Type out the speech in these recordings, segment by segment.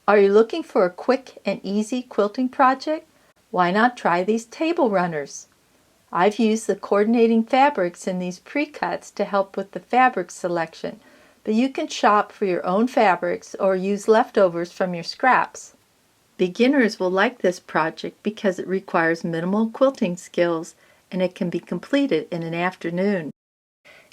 Are you looking for a quick and easy quilting project? Why not try these table runners? I've used the coordinating fabrics in these pre-cuts to help with the fabric selection, but you can shop for your own fabrics or use leftovers from your scraps. Beginners will like this project because it requires minimal quilting skills and it can be completed in an afternoon.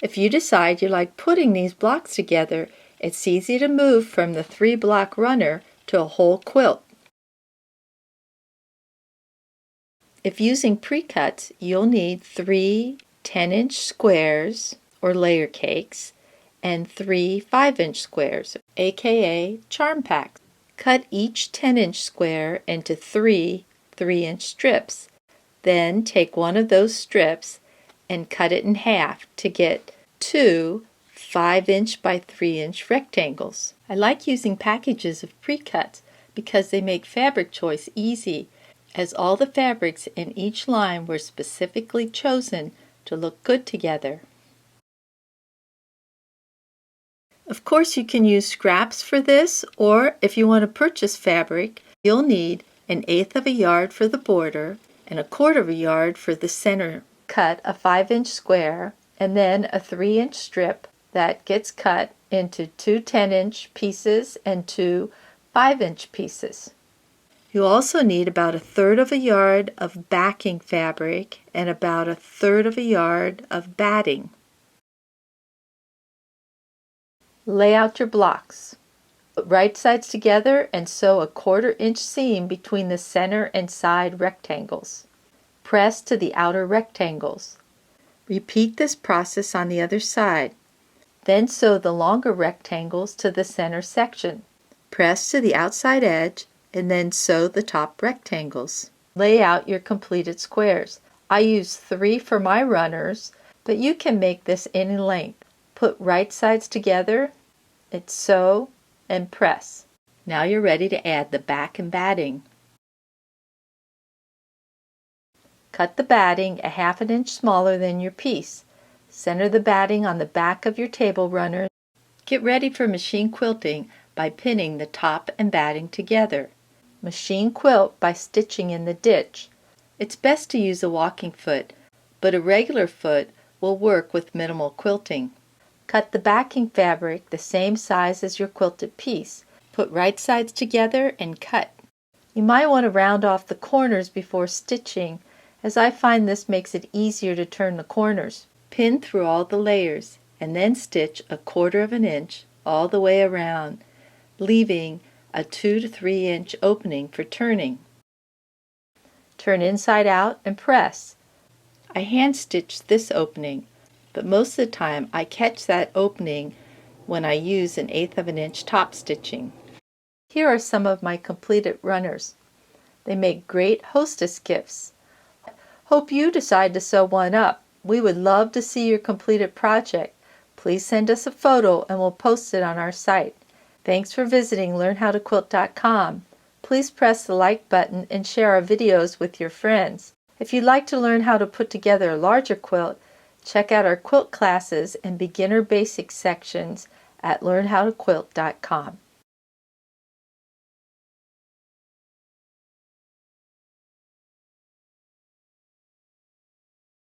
If you decide you like putting these blocks together, it's easy to move from the 3-block runner to a whole quilt. If using pre-cuts, you'll need 3 10-inch squares or layer cakes and 3 5-inch squares, aka charm packs. Cut each 10-inch square into 3 3-inch strips. Then take one of those strips and cut it in half to get 2 5-inch by 3-inch rectangles. I like using packages of pre-cuts because they make fabric choice easy, as all the fabrics in each line were specifically chosen to look good together. Of course, you can use scraps for this, or if you want to purchase fabric, you'll need 1/8 of a yard for the border and 1/4 of a yard for the center. Cut a 5-inch square and then a 3-inch strip that gets cut into 2 10-inch pieces and 2 5-inch pieces. You also need about 1/3 of a yard of backing fabric and about 1/3 of a yard of batting. Lay out your blocks. Put right sides together and sew a 1/4 inch seam between the center and side rectangles. Press to the outer rectangles. Repeat this process on the other side. Then sew the longer rectangles to the center section. Press to the outside edge and then sew the top rectangles. Lay out your completed squares. I use 3 for my runners, but you can make this any length. Put right sides together, and sew and press. Now you're ready to add the back and batting. Cut the batting a 1/2 inch smaller than your piece. Center the batting on the back of your table runner. Get ready for machine quilting by pinning the top and batting together. Machine quilt by stitching in the ditch. It's best to use a walking foot, but a regular foot will work with minimal quilting. Cut the backing fabric the same size as your quilted piece. Put right sides together and cut. You might want to round off the corners before stitching, as I find this makes it easier to turn the corners. Pin through all the layers and then stitch 1/4 inch all the way around, leaving a 2 to 3 inch opening for turning. Turn inside out and press. I hand stitch this opening, but most of the time I catch that opening when I use 1/8 inch top stitching. Here are some of my completed runners. They make great hostess gifts. Hope you decide to sew one up. We would love to see your completed project. Please send us a photo and we'll post it on our site. Thanks for visiting LearnHowToQuilt.com. Please press the like button and share our videos with your friends. If you'd like to learn how to put together a larger quilt, check out our quilt classes and beginner basics sections at LearnHowToQuilt.com.